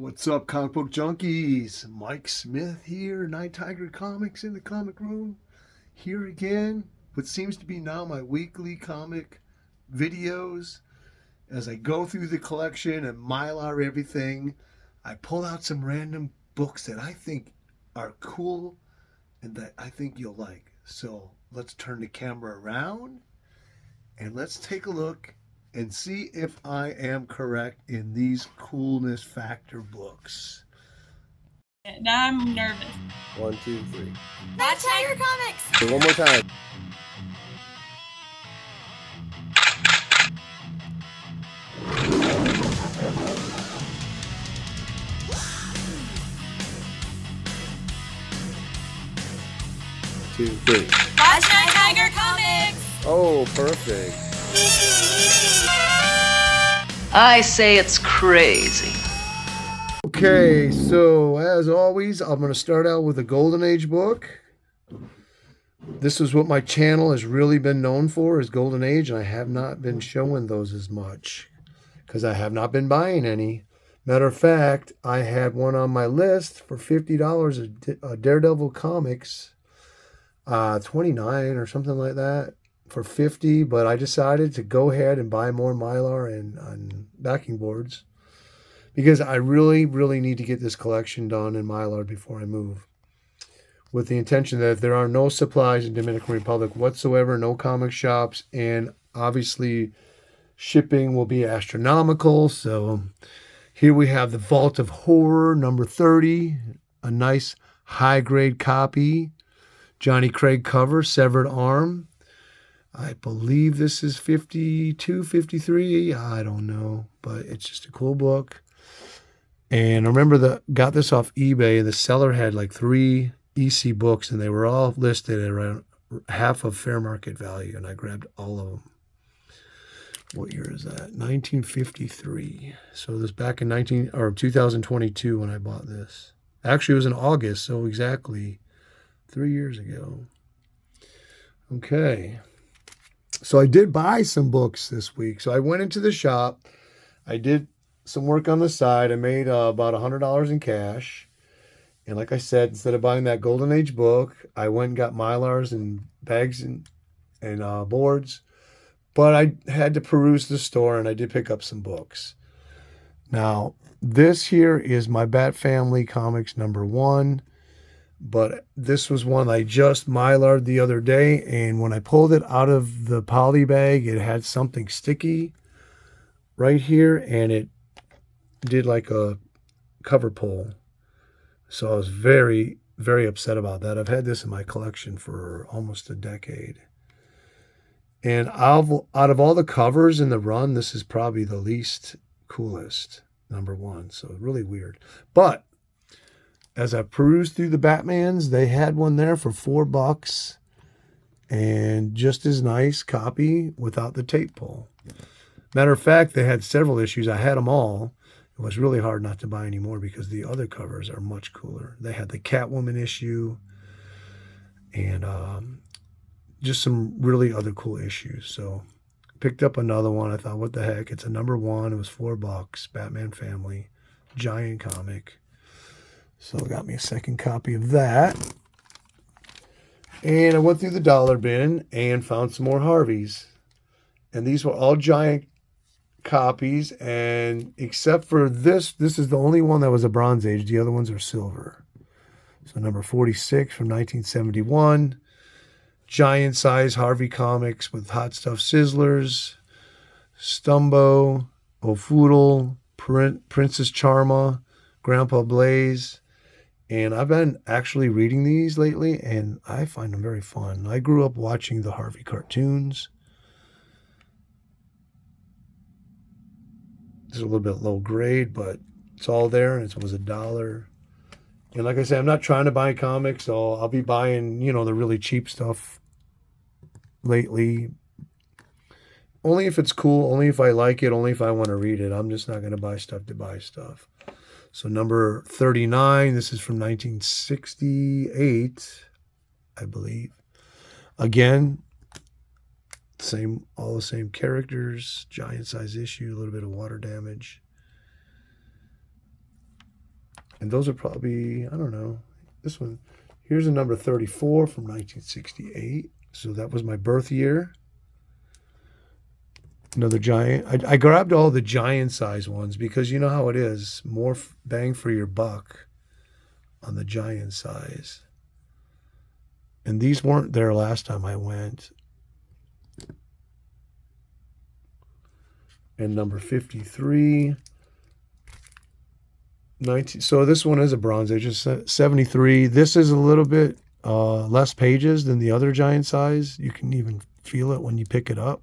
What's up, comic book junkies? Mike Smith here, Nighttiger Comics in the comic room. Here again, what seems to be now my weekly comic videos. As I go through the collection and mylar everything, I pull out some random books that I think are cool and that I think you'll like. So let's turn the camera around and let's take a look and see if I am correct in these coolness factor books. Now I'm nervous. 1, 2, 3. Nighttiger Comics! Okay, one more time. Two, three. Watch Nighttiger Comics! Oh, perfect. I say it's crazy. Okay, so as always, I'm going to start out with a Golden Age book. This is what my channel has really been known for, is Golden Age, and I have not been showing those as much because I have not been buying any. Matter of fact, I had one on my list for $50, a Daredevil Comics, 29 or something like that, for 50, but I decided to go ahead and buy more Mylar and backing boards because I really, really need to get this collection done in Mylar before I move, with the intention that there are no supplies in Dominican Republic whatsoever, no comic shops, and obviously shipping will be astronomical. So here we have the Vault of Horror number 30, a nice high-grade copy, Johnny Craig cover, severed arm. I believe this is 52, 53. I don't know, but it's just a cool book. And I remember got this off eBay. The seller had like 3 EC books, and they were all listed at around half of fair market value, and I grabbed all of them. What year is that? 1953. So this back in 2022 when I bought this. Actually, it was in August, so exactly 3 years ago. Okay. So I did buy some books this week. So I went into the shop. I did some work on the side. I made about $100 in cash. And like I said, instead of buying that Golden Age book, I went and got Mylars and bags and boards. But I had to peruse the store, and I did pick up some books. Now, this here is my Bat Family Comics number 1. But this was one I just Mylar'd the other day, and when I pulled it out of the poly bag, it had something sticky right here, and it did like a cover pull. So I was very, very upset about that. I've had this in my collection for almost a decade. And out of all the covers in the run, this is probably the least coolest, number 1. So really weird. But as I perused through the Batmans, they had one there for $4 and just as nice copy without the tape pull. Matter of fact, they had several issues. I had them all. It was really hard not to buy any more because the other covers are much cooler. They had the Catwoman issue and just some really other cool issues. So picked up another one. I thought, what the heck? It's a number 1. It was $4. Batman Family, giant comic. So I got me a second copy of that. And I went through the dollar bin and found some more Harveys. And these were all giant copies. And except for this is the only one that was a Bronze Age. The other ones are silver. So number 46 from 1971. Giant size Harvey comics with Hot Stuff Sizzlers, Stumbo, Ofoodle, Princess Charma, Grandpa Blaze. And I've been actually reading these lately, and I find them very fun. I grew up watching the Harvey cartoons. It's a little bit low grade, but it's all there, and it was $1. And like I said, I'm not trying to buy comics, so I'll be buying, the really cheap stuff lately. Only if it's cool, only if I like it, only if I want to read it. I'm just not going to buy stuff to buy stuff. So number 39, this is from 1968, I believe. Again, all the same characters, giant size issue, a little bit of water damage. And those are probably, I don't know, this one. Here's a number 34 from 1968. So that was my birth year. Another giant. I grabbed all the giant size ones because you know how it is. More bang for your buck on the giant size. And these weren't there last time I went. And number 53. 19. So this one is a Bronze Age. It's 73. This is a little bit less pages than the other giant size. You can even feel it when you pick it up.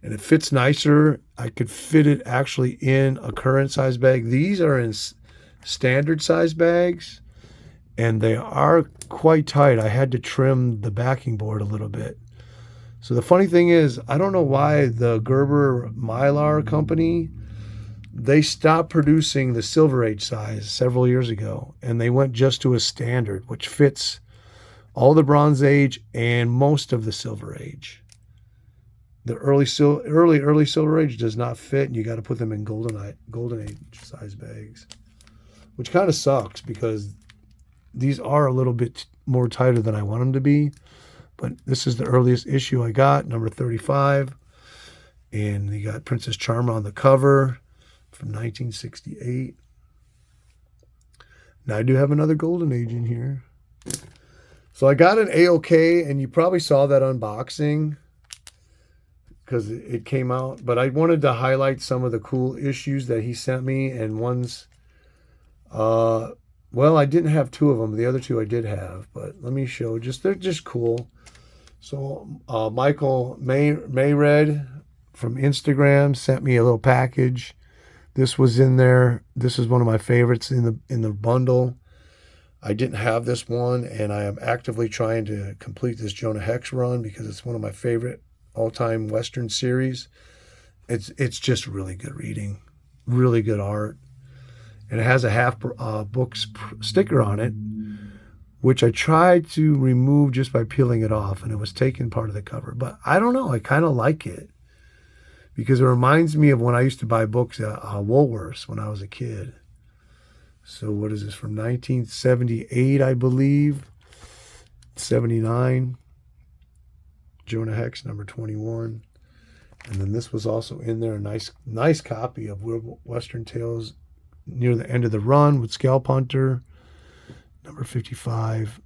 And it fits nicer. I could fit it actually in a current size bag. These are in standard size bags, and they are quite tight. I had to trim the backing board a little bit. So the funny thing is, I don't know why the Gerber Mylar company, they stopped producing the Silver Age size several years ago, and they went just to a standard, which fits all the Bronze Age and most of the Silver Age. The early Silver Age does not fit, and you got to put them in Golden Age size bags, which kind of sucks because these are a little bit more tighter than I want them to be. But this is the earliest issue I got, number 35, and you got Princess Charming on the cover from 1968. Now I do have another Golden Age in here. So I got an A-OK, and you probably saw that unboxing because it came out. But I wanted to highlight some of the cool issues that he sent me, and ones, well, I didn't have two of them. The other two I did have, but let me show. They're just cool. So Michael Mayred from Instagram sent me a little package. This was in there. This is one of my favorites in the bundle. I didn't have this one, and I am actively trying to complete this Jonah Hex run because it's one of my favorite all-time Western series. It's just really good reading, really good art, and it has a half book sticker on it, which I tried to remove just by peeling it off, and it was taking part of the cover. But I don't know, I kind of like it because it reminds me of when I used to buy books at Woolworths when I was a kid. So what is this, from 1978, I believe, 79. Jonah Hex, number 21. And then this was also in there, a nice copy of Western Tales near the end of the run with Scalp Hunter, number 55.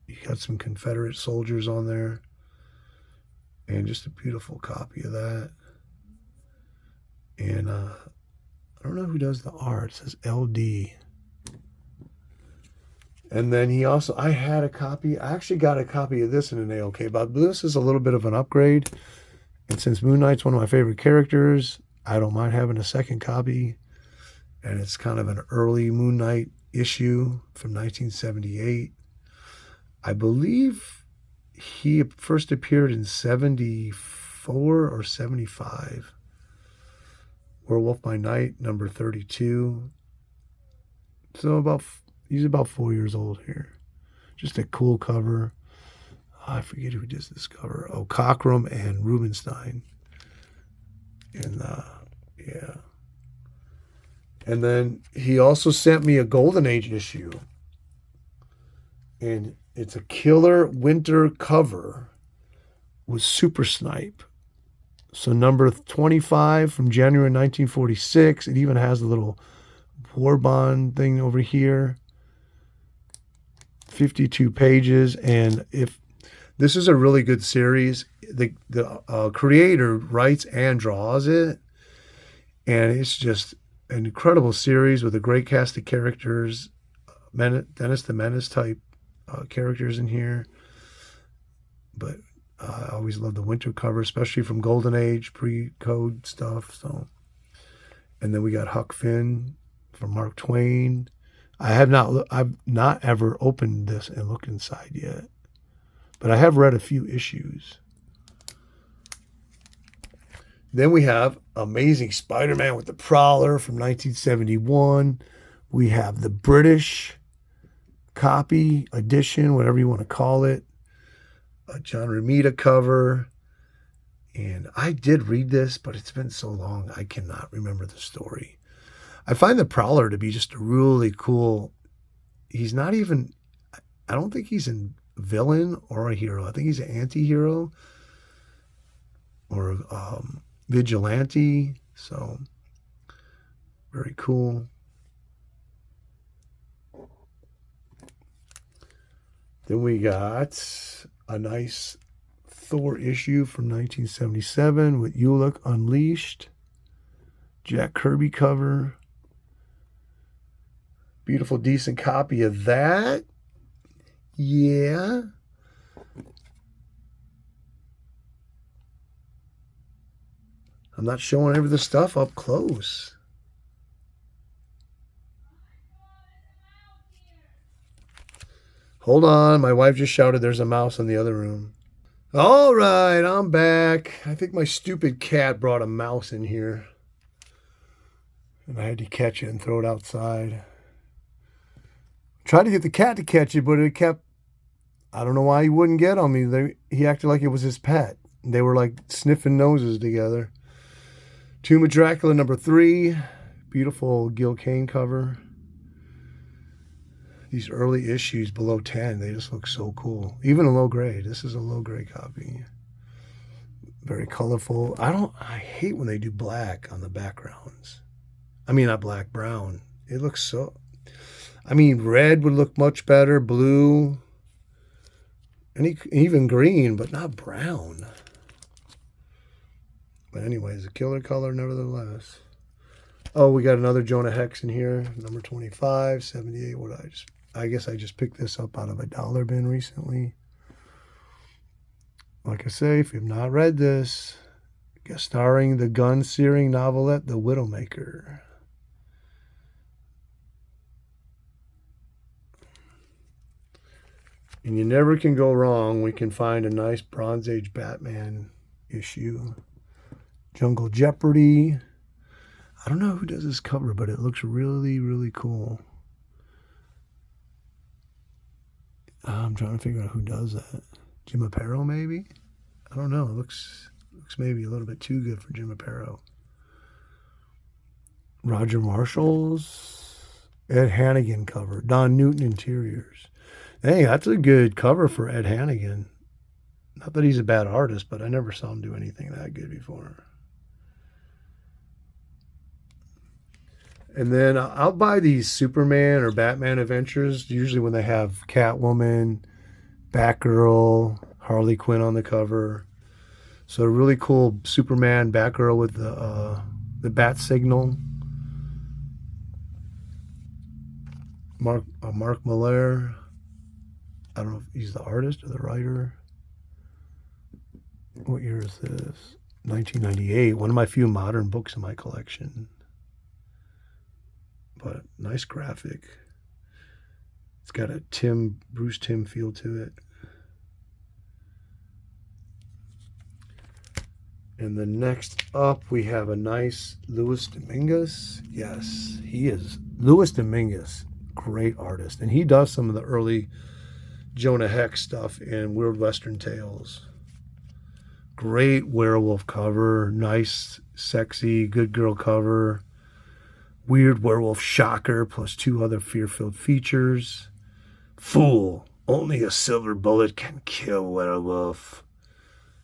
You got some Confederate soldiers on there. And just a beautiful copy of that. And I don't know who does the art. It says LD. And then he also, I actually got a copy of this in an A-OK, but this is a little bit of an upgrade. And since Moon Knight's one of my favorite characters, I don't mind having a second copy. And it's kind of an early Moon Knight issue from 1978. I believe he first appeared in 74 or 75. Werewolf by Night, number 32. So he's about 4 years old here. Just a cool cover. I forget who does this cover. Oh, Cockrum and Rubenstein. And yeah. And then he also sent me a Golden Age issue. And it's a killer winter cover with Super Snipe. So number 25 from January 1946. It even has a little war bond thing over here. 52 pages. And if this is a really good series, the creator writes and draws it. And it's just an incredible series with a great cast of characters. Dennis the Menace type characters in here. But I always love the winter cover, especially from Golden Age, pre-code stuff. So, and then we got Huck Finn from Mark Twain. I've not ever opened this and looked inside yet, but I have read a few issues. Then we have Amazing Spider-Man with the Prowler from 1971. We have the British copy, edition, whatever you want to call it. A John Romita cover. And I did read this, but it's been so long, I cannot remember the story. I find the Prowler to be just a really cool. He's not even. I don't think he's a villain or a hero. I think he's an anti-hero or vigilante. So very cool. Then we got a nice Thor issue from 1977 with Ulick Unleashed. Jack Kirby cover. Beautiful, decent copy of that. Yeah. I'm not showing every the stuff up close. Hold on. My wife just shouted there's a mouse in the other room. All right, I'm back. I think my stupid cat brought a mouse in here. And I had to catch it and throw it outside. Tried to get the cat to catch it, but it kept... I don't know why he wouldn't get on me. He acted like it was his pet. They were like sniffing noses together. Tomb of Dracula #3. Beautiful Gil Kane cover. These early issues below 10, they just look so cool. Even a low grade. This is a low grade copy. Very colorful. I hate when they do black on the backgrounds. I mean, not black, brown. It looks so... I mean, red would look much better. Blue. And even green, but not brown. But anyways, a killer color nevertheless. Oh, we got another Jonah Hex in here. Number 25, 78. I guess I just picked this up out of a dollar bin recently. Like I say, if you've not read this, guest starring the gun-searing novelette, The Widowmaker. And you never can go wrong. We can find a nice Bronze Age Batman issue. Jungle Jeopardy. I don't know who does this cover, but it looks really, really cool. I'm trying to figure out who does that. Jim Aparo, maybe? I don't know. It looks maybe a little bit too good for Jim Aparo. Roger Marshall's Ed Hannigan cover. Don Newton interiors. Hey, that's a good cover for Ed Hannigan. Not that he's a bad artist, but I never saw him do anything that good before. And then I'll buy these Superman or Batman adventures, usually when they have Catwoman, Batgirl, Harley Quinn on the cover. So a really cool Superman, Batgirl with the bat signal. Mark Millar. I don't know if he's the artist or the writer. What year is this? 1998. One of my few modern books in my collection. But nice graphic. It's got a Bruce Timm feel to it. And then next up, we have a nice Luis Dominguez. Yes, he is. Luis Dominguez, great artist. And he does some of the early Jonah Hex stuff in Weird Western Tales. Great werewolf cover. Nice, sexy, good girl cover. Weird werewolf shocker plus 2 other fear-filled features. Fool, only a silver bullet can kill werewolf.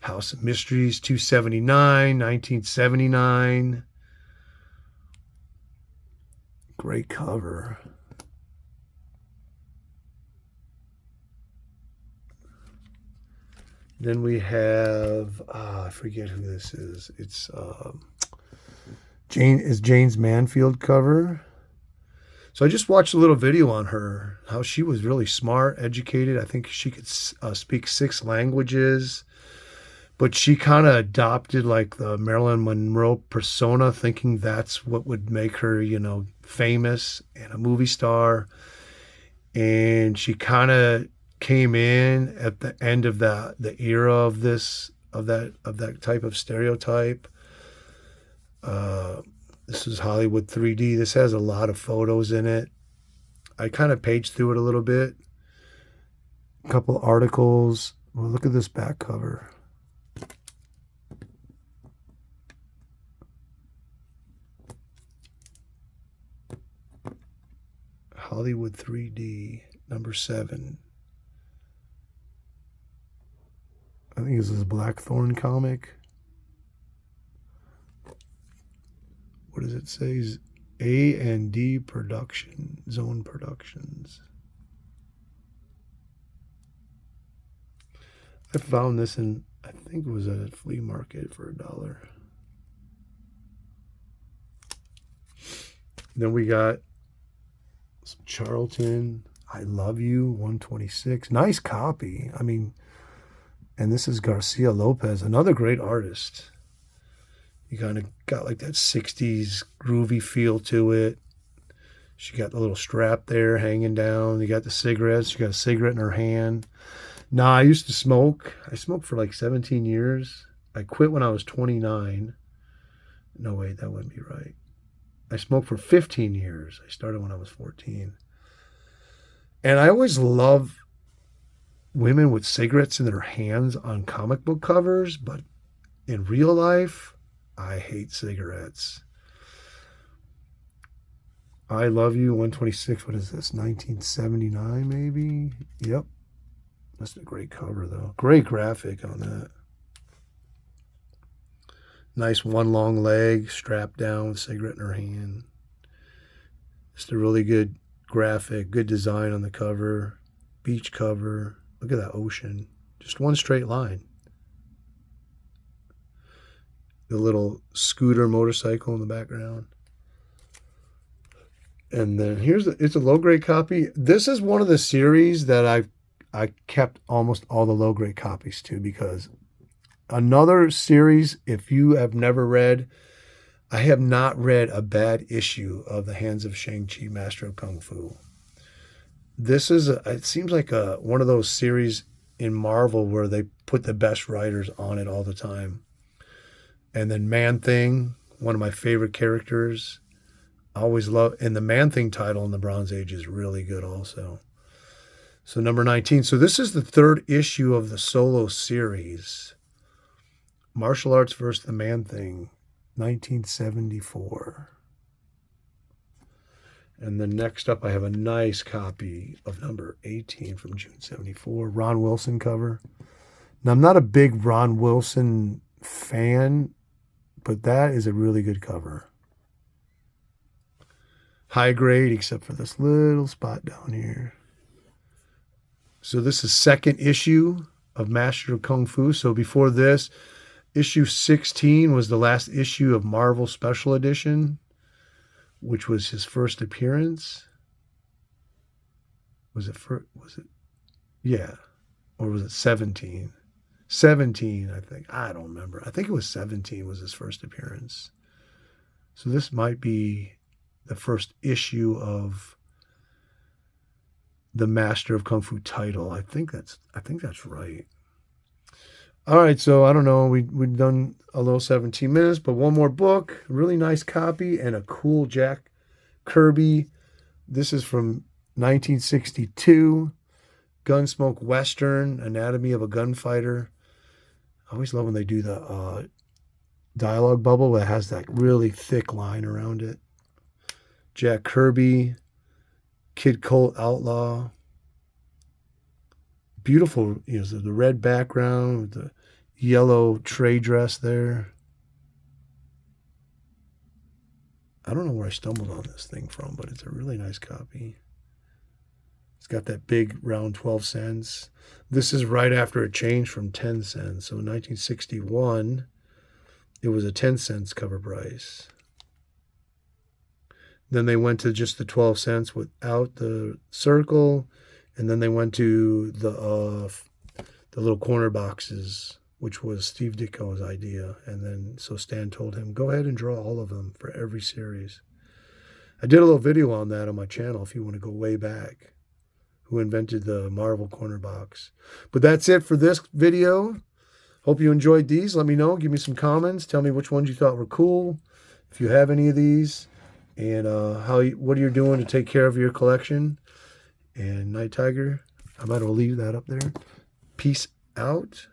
House of Mysteries, 279, 1979. Great cover. Then we have, I forget who this is. It's Jane's Manfield cover. So I just watched a little video on her, how she was really smart, educated. I think she could speak 6 languages. But she kind of adopted like the Marilyn Monroe persona, thinking that's what would make her, famous and a movie star. And she kind of came in at the end of the era of that type of stereotype. This is Hollywood 3D. This has a lot of photos in it. I kind of paged through it a little bit. A couple articles. Well, look at this back cover. Hollywood 3D, number 7. I think this is a Blackthorn comic. What does it say? A&D Production, Zone Productions. I found this in, I think it was at a flea market for $1. Then we got some Charlton, I Love You, 126. Nice copy. I mean, and this is Garcia Lopez, another great artist. You kind of got like that 60s groovy feel to it. She got the little strap there hanging down. You got the cigarettes. She got a cigarette in her hand. Nah, I used to smoke. I smoked for like 17 years. I quit when I was 29. No, wait, that wouldn't be right. I smoked for 15 years. I started when I was 14. And I always love women with cigarettes in their hands on comic book covers, but in real life, I hate cigarettes. I Love You, 126. What is this? 1979, maybe? Yep. That's a great cover, though. Great graphic on that. Nice one long leg, strapped down with a cigarette in her hand. Just a really good graphic, good design on the cover. Beach cover. Look at that ocean. Just one straight line. The little scooter motorcycle in the background. And then it's a low grade copy. This is one of the series that I kept almost all the low grade copies to, because another series, if you have never read, I have not read a bad issue of The Hands of Shang-Chi, Master of Kung Fu. This is, it seems like one of those series in Marvel where they put the best writers on it all the time. And then Man-Thing, one of my favorite characters. I always love, and the Man-Thing title in the Bronze Age is really good also. So number 19. So this is the 3rd issue of the solo series. Martial Arts vs. the Man-Thing, 1974. And then next up, I have a nice copy of number 18 from June 74. Ron Wilson cover. Now, I'm not a big Ron Wilson fan, but that is a really good cover. High grade, except for this little spot down here. So this is 2nd issue of Master of Kung Fu. So before this, issue 16 was the last issue of Marvel Special Edition, which was his first appearance. Was it? Yeah. Or was it 17? 17, I think. I don't remember. I think it was 17 was his first appearance. So this might be the first issue of the Master of Kung Fu title. I think that's right. All right, so I don't know. We've done a little 17 minutes, but one more book, a really nice copy, and a cool Jack Kirby. This is from 1962, Gunsmoke Western, Anatomy of a Gunfighter. I always love when they do the dialogue bubble that has that really thick line around it. Jack Kirby, Kid Colt Outlaw. Beautiful, the red background with the yellow trade dress there. I don't know where I stumbled on this thing from, but it's a really nice copy. It's got that big round 12 cents. This is right after it changed from 10 cents. So in 1961, it was a 10 cents cover price. Then they went to just the 12 cents without the circle. And then they went to the little corner boxes, which was Steve Ditko's idea. And then so Stan told him, go ahead and draw all of them for every series. I did a little video on that on my channel if you want to go way back. Who invented the Marvel corner box. But that's it for this video. Hope you enjoyed these. Let me know. Give me some comments. Tell me which ones you thought were cool. If you have any of these. And what are you doing to take care of your collection. And Nighttiger, I might as well leave that up there. Peace out.